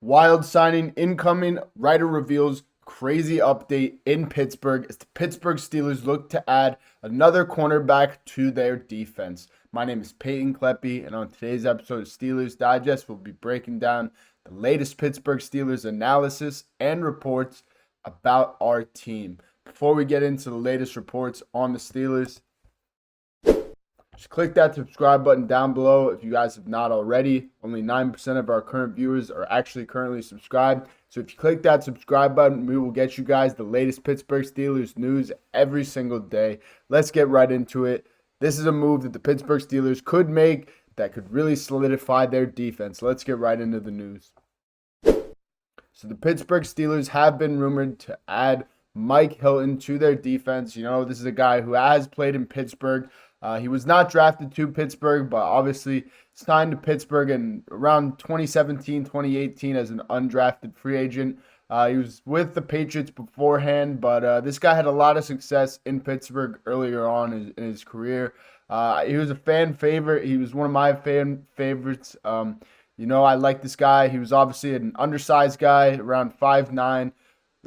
Wild signing incoming. Writer reveals crazy update in Pittsburgh as the Pittsburgh Steelers look to add another cornerback to their defense. My name is Peyton Kleppe, and on today's episode of Steelers Digest, we'll be breaking down the latest Pittsburgh Steelers analysis and reports about our team. Before we get into the latest reports on the Steelers, just click that subscribe button down below if you guys have not already. Only 9% of our current viewers are actually currently subscribed. So if you click that subscribe button, we will get you guys the latest Pittsburgh Steelers news every single day. Let's get right into it. This is a move that the Pittsburgh Steelers could make that could really solidify their defense. Let's get right into the news. So the Pittsburgh Steelers have been rumored to add Mike Hilton to their defense. You know, this is a guy who has played in Pittsburgh. He was not drafted to Pittsburgh, but obviously signed to Pittsburgh in around 2017, 2018 as an undrafted free agent. He was with the Patriots beforehand, but this guy had a lot of success in Pittsburgh earlier on in his career. He was a fan favorite. He was one of my fan favorites. I like this guy. He was obviously an undersized guy, around 5'9",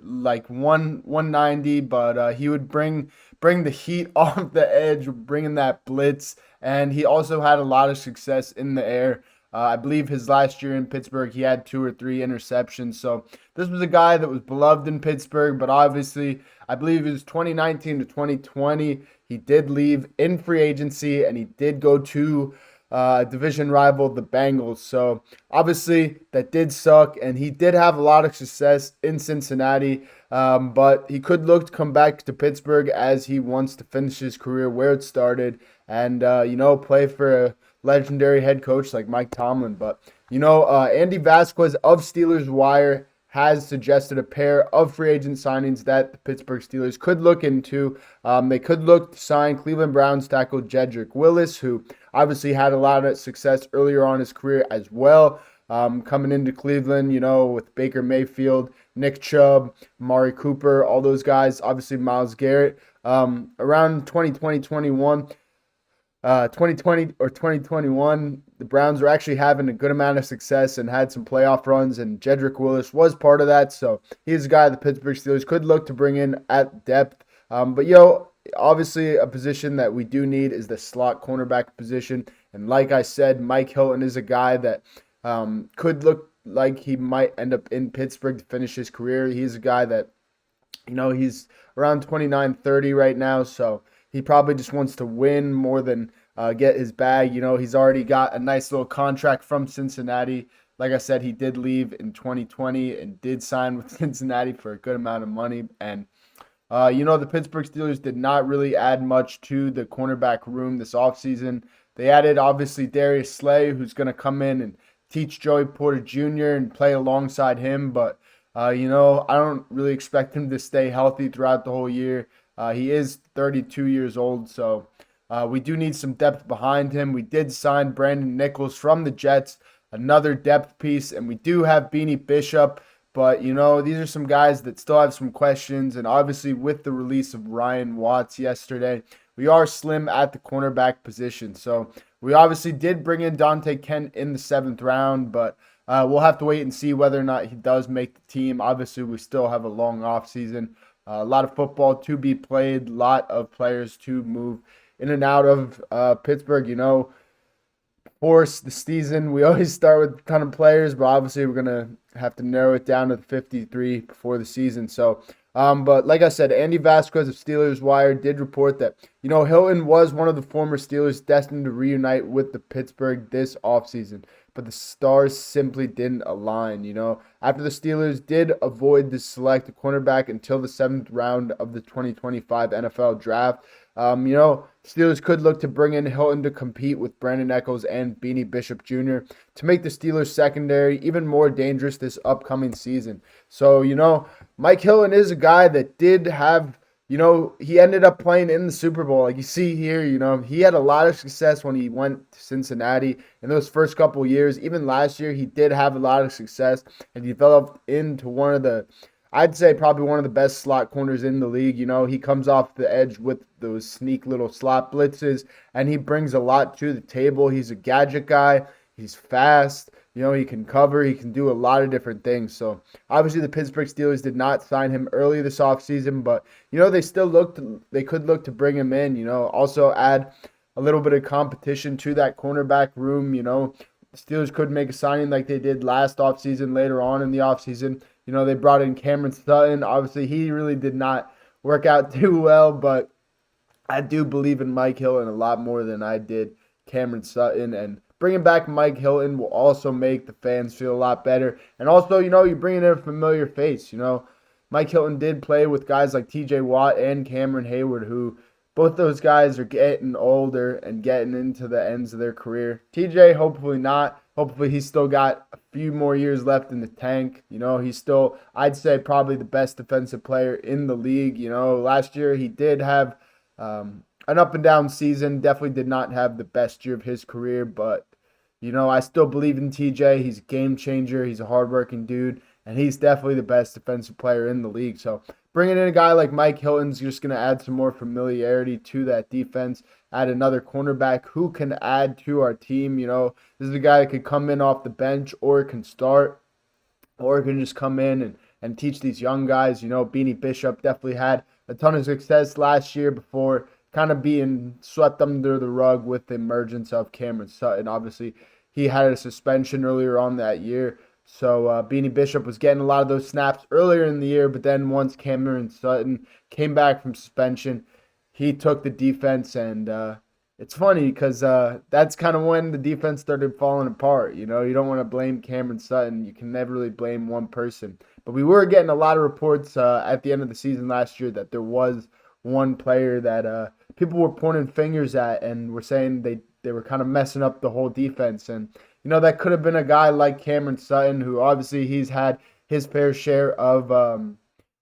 like 190, but he would bring the heat off the edge, bringing that blitz, and he also had a lot of success in the air. I believe his last year in Pittsburgh, he had 2 or 3 interceptions. So this was a guy that was beloved in Pittsburgh, but obviously, I believe it was 2019 to 2020. He did leave in free agency, and he did go to division rival, the Bengals. So obviously that did suck, and he did have a lot of success in Cincinnati, but he could look to come back to Pittsburgh as he wants to finish his career where it started and, play for a legendary head coach like Mike Tomlin. But, Andy Vasquez of Steelers Wire has suggested a pair of free agent signings that the Pittsburgh Steelers could look into. They could look to sign Cleveland Browns tackle Jedrick Willis, who obviously had a lot of success earlier on in his career as well. Coming into Cleveland, with Baker Mayfield, Nick Chubb, Amari Cooper, all those guys, obviously Myles Garrett. Around 2020 or 2021, the Browns were actually having a good amount of success and had some playoff runs, and Jedrick Willis was part of that. So he's a guy the Pittsburgh Steelers could look to bring in at depth. Obviously a position that we do need is the slot cornerback position. And like I said, Mike Hilton is a guy that could look like he might end up in Pittsburgh to finish his career. He's a guy that, he's around 29, 30 right now. So he probably just wants to win more than get his bag. He's already got a nice little contract from Cincinnati. Like I said, he did leave in 2020 and did sign with Cincinnati for a good amount of money. And, the Pittsburgh Steelers did not really add much to the cornerback room this offseason. They added, obviously, Darius Slay, who's going to come in and teach Joey Porter Jr. and play alongside him. But, I don't really expect him to stay healthy throughout the whole year. He is 32 years old, so we do need some depth behind him. We did sign Brandon Nichols from the Jets, another depth piece, and we do have Beanie Bishop. But, these are some guys that still have some questions, and obviously with the release of Ryan Watts yesterday, we are slim at the cornerback position. So we obviously did bring in Dante Kent in the 7th round, but we'll have to wait and see whether or not he does make the team. Obviously, we still have a long offseason. A lot of football to be played, a lot of players to move in and out of Pittsburgh. Of course, the season, we always start with a ton of players, but obviously we're going to have to narrow it down to 53 before the season. So, but like I said, Andy Vasquez of Steelers Wire did report that, Hilton was one of the former Steelers destined to reunite with the Pittsburgh this offseason, but the stars simply didn't align. After the Steelers did avoid to select a cornerback until the 7th round of the 2025 NFL draft, Steelers could look to bring in Hilton to compete with Brandon Echols and Beanie Bishop Jr. to make the Steelers secondary even more dangerous this upcoming season. So, Mike Hilton is a guy that did have, he ended up playing in the Super Bowl. Like you see here, he had a lot of success when he went to Cincinnati in those first couple years. Even last year, he did have a lot of success and developed into I'd say probably one of the best slot corners in the league. He comes off the edge with those sneak little slot blitzes, and he brings a lot to the table. He's a gadget guy. He's fast. He can cover. He can do a lot of different things. So obviously the Pittsburgh Steelers did not sign him early this offseason, but they could look to bring him in. Also add a little bit of competition to that cornerback room. The Steelers could make a signing like they did last offseason. Later on in the offseason, they brought in Cameron Sutton. Obviously, he really did not work out too well, but I do believe in Mike Hilton a lot more than I did Cameron Sutton. And bringing back Mike Hilton will also make the fans feel a lot better. And also, you're bringing in a familiar face. Mike Hilton did play with guys like TJ Watt and Cameron Hayward, who both those guys are getting older and getting into the ends of their career. TJ, hopefully not. Hopefully he's still got a few more years left in the tank. He's still, I'd say, probably the best defensive player in the league. Last year he did have an up and down season. Definitely did not have the best year of his career, but I still believe in TJ. He's a game changer. He's a hardworking dude, and he's definitely the best defensive player in the league. So bringing in a guy like Mike Hilton's just going to add some more familiarity to that defense, add another cornerback who can add to our team. This is a guy that could come in off the bench or can start or can just come in and teach these young guys. Beanie Bishop definitely had a ton of success last year before kind of being swept under the rug with the emergence of Cameron Sutton. Obviously, he had a suspension earlier on that year. So Beanie Bishop was getting a lot of those snaps earlier in the year, but then once Cameron Sutton came back from suspension, he took the defense, and it's funny because that's kind of when the defense started falling apart. You don't want to blame Cameron Sutton. You can never really blame one person. But we were getting a lot of reports at the end of the season last year that there was one player that people were pointing fingers at and were saying they were kind of messing up the whole defense. And that could have been a guy like Cameron Sutton, who obviously he's had his fair share of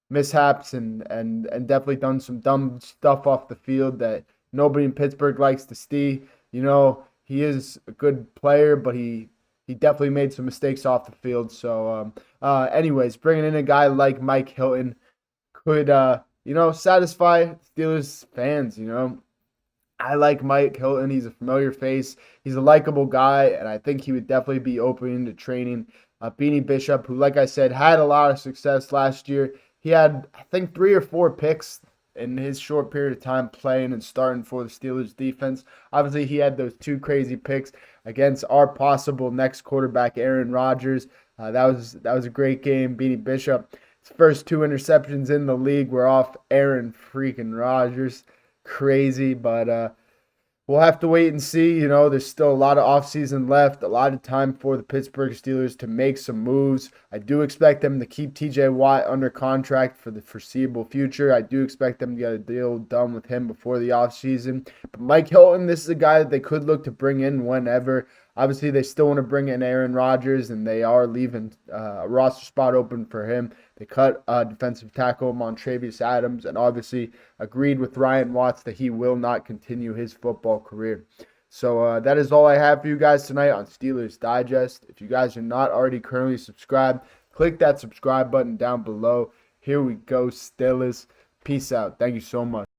mishaps and definitely done some dumb stuff off the field that nobody in Pittsburgh likes to see. He is a good player, but he definitely made some mistakes off the field. So, anyways, bringing in a guy like Mike Hilton could, satisfy Steelers fans. I like Mike Hilton. He's a familiar face. He's a likable guy, and I think he would definitely be open to training Beanie Bishop, who, like I said, had a lot of success last year. He had, I think, 3 or 4 picks in his short period of time playing and starting for the Steelers defense. Obviously, he had those 2 crazy picks against our possible next quarterback, Aaron Rodgers. That was a great game. Beanie Bishop, his first 2 interceptions in the league were off Aaron freaking Rodgers. Crazy, but we'll have to wait and see. There's still a lot of offseason left, a lot of time for the Pittsburgh Steelers to make some moves. I do expect them to keep TJ Watt under contract for the foreseeable future. I do expect them to get a deal done with him before the offseason. But Mike Hilton, this is a guy that they could look to bring in whenever. Obviously, they still want to bring in Aaron Rodgers, and they are leaving a roster spot open for him. They cut defensive tackle Montravius Adams and obviously agreed with Ryan Watts that he will not continue his football career. So that is all I have for you guys tonight on Steelers Digest. If you guys are not already currently subscribed, click that subscribe button down below. Here we go, Steelers. Peace out. Thank you so much.